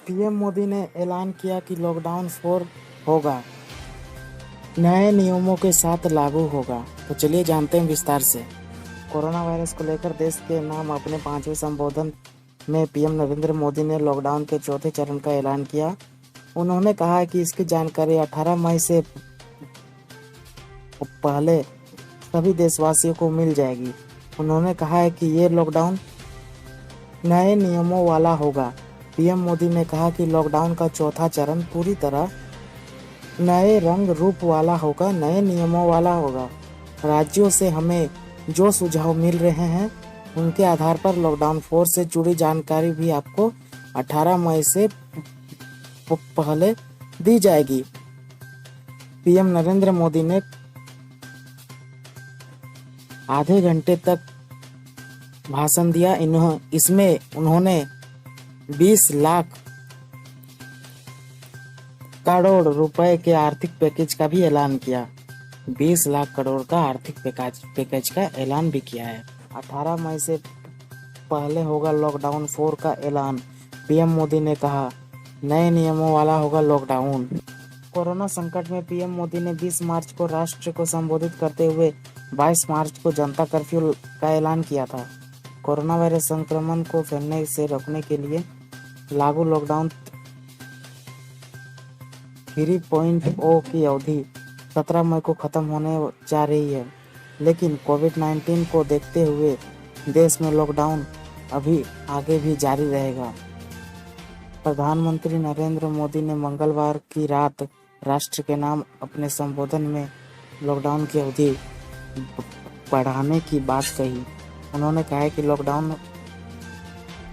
PM Modi ने ऐलान किया कि लॉकडाउन 4 होगा, नए नियमों के साथ लागू होगा। तो चलिए जानते हैं विस्तार से। कोरोना वायरस को लेकर देश के नाम अपने 5वें संबोधन में पीएम नरेंद्र मोदी ने लॉकडाउन के चौथे चरण का ऐलान किया। उन्होंने कहा कि इसकी जानकारी 18 मई से पहले सभी देशवासियों को मिल जाएगी। उन्होंने कहा है कि ये लॉकडाउन नए नियमों वाला होगा। पीएम मोदी ने कहा कि लॉकडाउन का चौथा चरण पूरी तरह नए रंग रूप वाला होगा, नए नियमों वाला होगा। राज्यों से हमें जो सुझाव मिल रहे हैं उनके आधार पर लॉकडाउन 4 से जुड़ी जानकारी भी आपको 18 मई से पहले दी जाएगी। पीएम नरेंद्र मोदी ने आधे घंटे तक भाषण दिया। इसमें उन्होंने 20 लाख करोड़ रुपए के आर्थिक पैकेज का भी ऐलान किया। 20 लाख करोड़ का आर्थिक पैकेज का ऐलान भी किया है। 18 मई से पहले होगा लॉकडाउन 4 का ऐलान। पीएम मोदी ने कहा नए नियमों वाला होगा लॉकडाउन। कोरोना संकट में पीएम मोदी ने 20 मार्च को राष्ट्र को संबोधित करते हुए 22 मार्च को जनता कर्फ्यू का ऐलान किया था। कोरोना वायरस संक्रमण को फैलने से रोकने के लिए लागू लॉकडाउन 3.0 की अवधि 17 मई को खत्म होने जा रही है, लेकिन कोविड-19 को देखते हुए देश में लॉकडाउन अभी आगे भी जारी रहेगा। प्रधानमंत्री नरेंद्र मोदी ने मंगलवार की रात राष्ट्र के नाम अपने संबोधन में लॉकडाउन की अवधि बढ़ाने की बात कही। उन्होंने कहा कि लॉकडाउन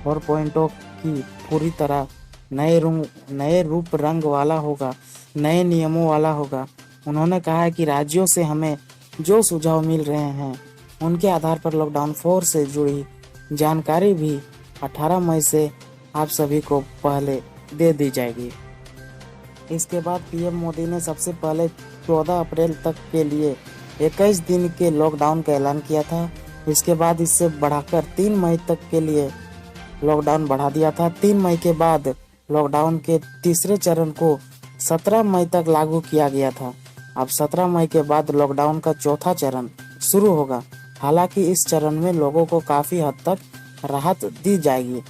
4.0 की पूरी तरह नए रूप रंग वाला होगा, नए नियमों वाला होगा। उन्होंने कहा कि राज्यों से हमें जो सुझाव मिल रहे हैं उनके आधार पर लॉकडाउन 4 से जुड़ी जानकारी भी 18 मई से आप सभी को पहले दे दी जाएगी। इसके बाद पीएम मोदी ने सबसे पहले 14 अप्रैल तक के लिए 21 दिन के लॉकडाउन का ऐलान किया था। इसके बाद इससे बढ़ाकर 3 मई तक के लिए लॉकडाउन बढ़ा दिया था। 3 मई के बाद लॉकडाउन के तीसरे चरण को 17 मई तक लागू किया गया था। अब 17 मई के बाद लॉकडाउन का चौथा चरण शुरू होगा। हालांकि इस चरण में लोगों को काफी हद तक राहत दी जाएगी।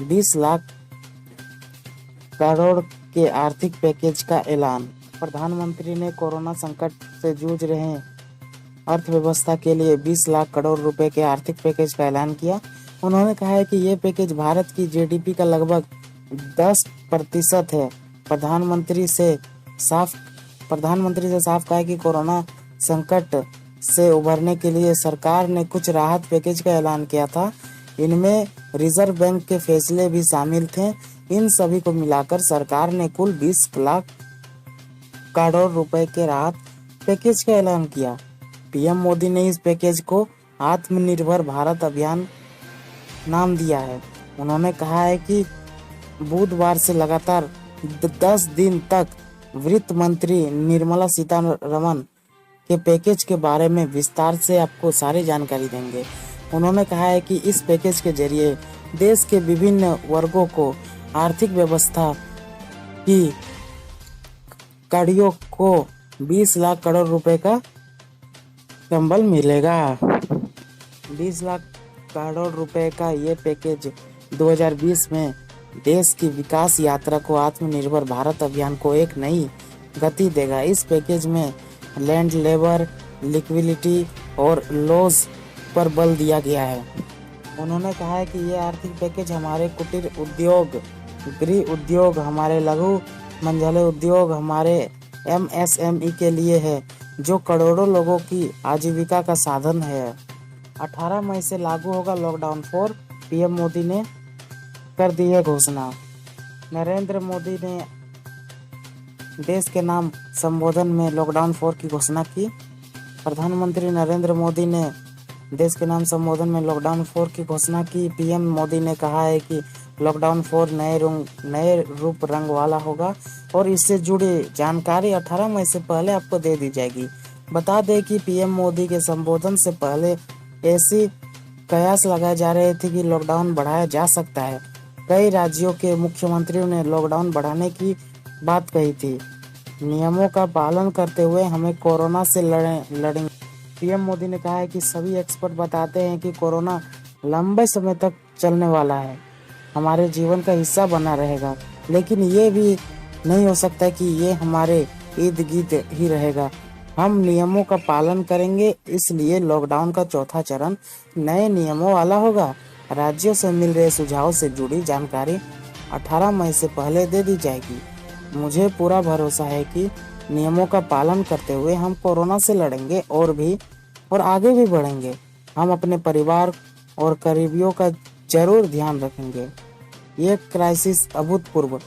20 लाख करोड़ के आर्थिक पैकेज का ऐलान। प्रधानमंत्री ने कोरोना संकट से जूझ रहे अर्थव्यवस्था के लिए 20 लाख करोड़ रुपए के आर्थिक पैकेज का ऐलान किया। उन्होंने कहा है कि ये पैकेज भारत की जीडीपी का लगभग 10% है। प्रधानमंत्री से साफ कहा कि कोरोना संकट से उभरने के लिए सरकार ने कुछ राहत पैकेज का ऐलान किया था। इनमें रिजर्व बैंक के फैसले भी शामिल थे। इन सभी को मिलाकर सरकार ने कुल 20 लाख करोड़ रुपए के राहत पैकेज का ऐलान किया। पीएम मोदी ने इस पैकेज को आत्मनिर्भर भारत अभियान नाम दिया है। उन्होंने कहा है कि बुधवार से लगातार 10 दिन तक वित्त मंत्री निर्मला सीतारमण के पैकेज के बारे में विस्तार से आपको सारी जानकारी देंगे। उन्होंने कहा है कि इस पैकेज के जरिए देश के विभिन्न वर्गों को आर्थिक व्यवस्था की कड़ियों को 20 लाख करोड़ रुपए का संबल मिलेगा। 20 लाख करोड़ रुपए का ये पैकेज 2020 में देश की विकास यात्रा को आत्मनिर्भर भारत अभियान को एक नई गति देगा। इस पैकेज में लैंड लेबर, लिक्विडिटी और लॉस पर बल दिया गया है। उन्होंने कहा है कि ये आर्थिक पैकेज हमारे कुटीर उद्योग, गृह उद्योग, हमारे लघु मंझले उद्योग, हमारे एमएसएमई के लिए है, जो करोड़ों लोगों की आजीविका का साधन है। 18 मई से लागू होगा लॉकडाउन 4। पीएम मोदी ने कर दी है घोषणा। नरेंद्र मोदी ने देश के नाम संबोधन में लॉकडाउन 4 की घोषणा की। प्रधानमंत्री नरेंद्र मोदी ने देश के नाम संबोधन में लॉकडाउन 4 की घोषणा की। पीएम मोदी ने कहा है कि लॉकडाउन 4 नए रूप रंग वाला होगा और इससे जुड़ी जानकारी 18 मई से पहले आपको दे दी जाएगी। बता दें कि पीएम मोदी के संबोधन से पहले ऐसी कयास लगाए जा रहे थे कि लॉकडाउन बढ़ाया जा सकता है, कई राज्यों के मुख्यमंत्रियों ने लॉकडाउन बढ़ाने की बात कही थी। नियमों का पालन करते हुए हमें कोरोना से लड़ेंगे। पीएम मोदी ने कहा है कि सभी एक्सपर्ट बताते हैं कि कोरोना लंबे समय तक चलने वाला है, हमारे जीवन का हिस्सा बना रहेगा, लेकिन ये भी नहीं हो सकता कि ये हमारे इर्द गिर्द ही रहेगा। हम नियमों का पालन करेंगे, इसलिए लॉकडाउन का चौथा चरण नए नियमों वाला होगा। राज्यों से मिल रहे सुझाव से जुड़ी जानकारी 18 मई से पहले दे दी जाएगी। मुझे पूरा भरोसा है कि नियमों का पालन करते हुए हम कोरोना से लड़ेंगे और आगे भी बढ़ेंगे। हम अपने परिवार और करीबियों का जरूर ध्यान रखेंगे। ये क्राइसिस अभूतपूर्व।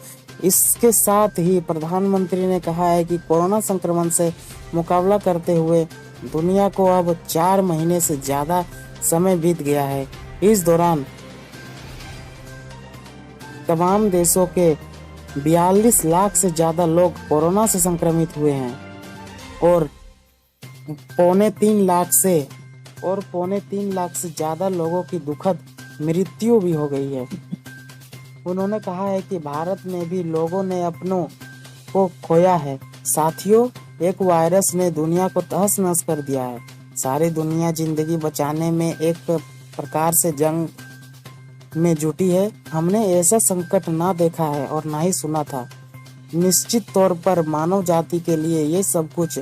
इसके साथ ही प्रधानमंत्री ने कहा है कि कोरोना संक्रमण से मुकाबला करते हुए दुनिया को अब 4 महीने से ज्यादा समय बीत गया है। इस दौरान तमाम देशों के 42 लाख से ज्यादा लोग कोरोना से संक्रमित हुए हैं और पौने 3 लाख से ज्यादा लोगों की दुखद मृत्यु भी हो गई है। उन्होंने कहा है कि भारत में भी लोगों ने अपनों को खोया है। साथियों, एक वायरस ने दुनिया को तहस नहस कर दिया है। सारी दुनिया जिंदगी बचाने में एक प्रकार से जंग में जुटी है। हमने ऐसा संकट ना देखा है और ना ही सुना था। निश्चित तौर पर मानव जाति के लिए ये सब कुछ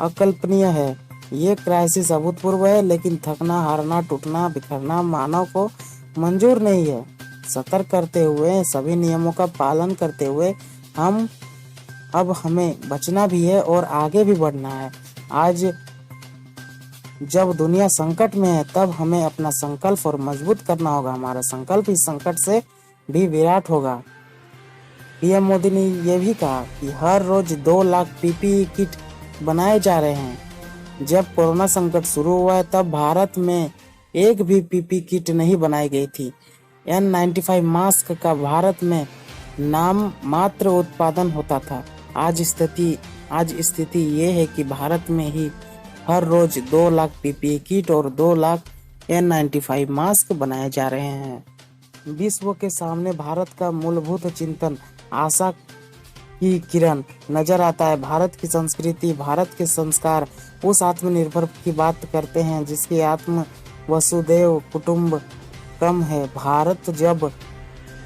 अकल्पनीय है। ये क्राइसिस अभूतपूर्व है, लेकिन थकना, हारना, टूटना, बिखरना मानव को मंजूर नहीं है। सतर्क करते हुए, सभी नियमों का पालन करते हुए अब हमें बचना भी है और आगे भी बढ़ना है। आज जब दुनिया संकट में है, तब हमें अपना संकल्प और मजबूत करना होगा। हमारा संकल्प इस संकट से भी विराट होगा। पीएम मोदी ने यह भी कहा कि हर रोज 2 लाख पीपीई किट बनाए जा रहे हैं। जब कोरोना संकट शुरू हुआ है, तब भारत में एक भी पीपीई किट नहीं बनाई गई थी। N95 मास्क का भारत में नाम मात्र उत्पादन होता था। आज स्थिति ये है कि भारत में ही हर रोज 2 लाख पीपीई किट और 2 लाख N95 मास्क बनाए जा रहे हैं। विश्व के सामने भारत का मूलभूत चिंतन, आशा की किरण नजर आता है। भारत की संस्कृति, भारत के संस्कार उस आत्मनिर्भर की बात करते हैं जिसकी आत्म वसुदेव कुटुंबकम है। भारत जब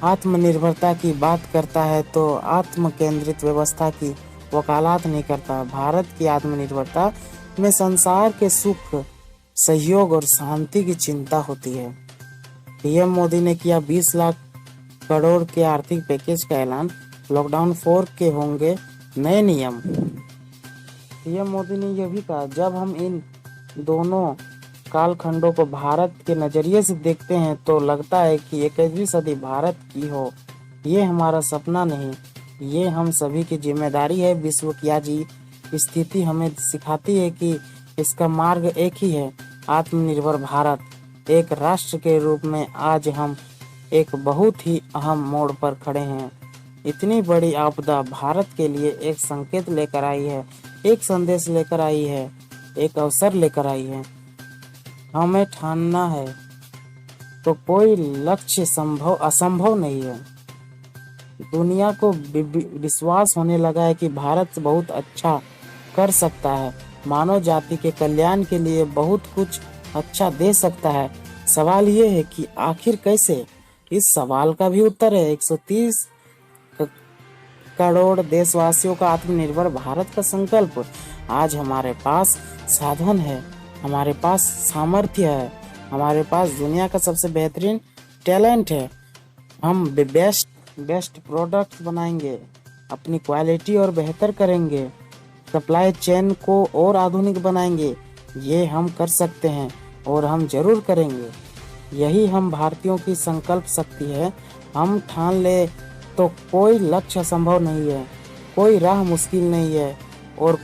आत्मनिर्भरता की बात करता है तो आत्म केंद्रित व्यवस्था की वकालत नहीं करता। भारत की आत्मनिर्भरता में संसार के सुख, सहयोग और शांति की चिंता होती है। पीएम मोदी ने किया 20 लाख करोड़ के आर्थिक पैकेज का ऐलान। लॉकडाउन 4 के होंगे नए नियम। पीएम मोदी ने यह भी कहा, जब हम इन दोनों कालखंडों को भारत के नजरिए से देखते हैं तो लगता है कि 21वीं सदी भारत की हो। ये हमारा सपना नहीं, ये हम सभी की जिम्मेदारी है। विश्व की आज स्थिति हमें सिखाती है कि इसका मार्ग एक ही है, आत्मनिर्भर भारत। एक राष्ट्र के रूप में आज हम एक बहुत ही अहम मोड़ पर खड़े हैं। इतनी बड़ी आपदा भारत के लिए एक संकेत लेकर आई है, एक संदेश लेकर आई है, एक अवसर लेकर आई है। हमें ठानना है तो कोई लक्ष्य असंभव नहीं है। दुनिया को विश्वास होने लगा है कि भारत बहुत अच्छा कर सकता है, मानव जाति के कल्याण के लिए बहुत कुछ अच्छा दे सकता है। सवाल ये है कि आखिर कैसे? इस सवाल का भी उत्तर है 130 करोड़ देशवासियों का आत्मनिर्भर भारत का संकल्प। आज हमारे पास साधन है, हमारे पास सामर्थ्य है, हमारे पास दुनिया का सबसे बेहतरीन टैलेंट है। हम बेस्ट प्रोडक्ट बनाएंगे, अपनी क्वालिटी और बेहतर करेंगे, सप्लाई चेन को और आधुनिक बनाएंगे। ये हम कर सकते हैं और हम जरूर करेंगे। यही हम भारतीयों की संकल्प शक्ति है। हम ठान ले तो कोई लक्ष्य असंभव नहीं है, कोई राह मुश्किल नहीं है और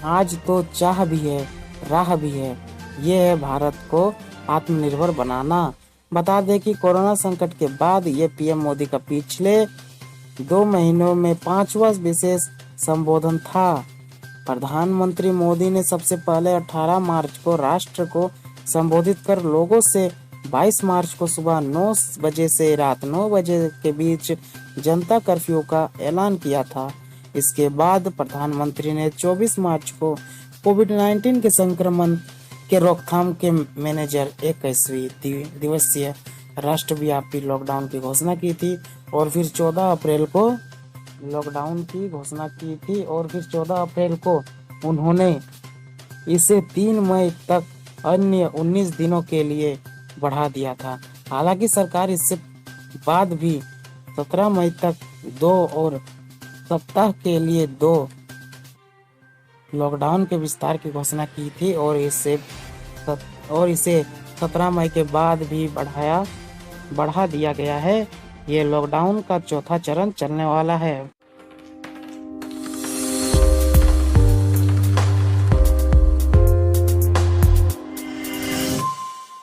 आज तो चाह भी है, राह भी है। ये है भारत को आत्मनिर्भर बनाना। बता दें कि कोरोना संकट के बाद ये पीएम मोदी का पिछले 2 महीनों में 5वां विशेष संबोधन था। प्रधानमंत्री मोदी ने सबसे पहले 18 मार्च को राष्ट्र को संबोधित कर लोगों से 22 मार्च को सुबह 9 बजे से रात 9 बजे के बीच जनता कर्फ्यू का ऐलान किया था। इसके बाद प्रधानमंत्री ने 24 मार्च को कोविड-19 के संक्रमण के रोकथाम के मैनेजर 21वीं दिवसीय राष्ट्रव्यापी लॉकडाउन की घोषणा की थी और फिर 14 अप्रैल को उन्होंने इसे 3 मई तक अन्य 19 दिनों के लिए बढ़ा दिया था। हालांकि सरकार इससे बाद भी 17 मई तक 2 और सप्ताह के लिए 2 लॉकडाउन के विस्तार की घोषणा की थी और इसे 17 मई के बाद भी बढ़ा दिया गया है। ये लॉकडाउन का चौथा चरण चलने वाला है।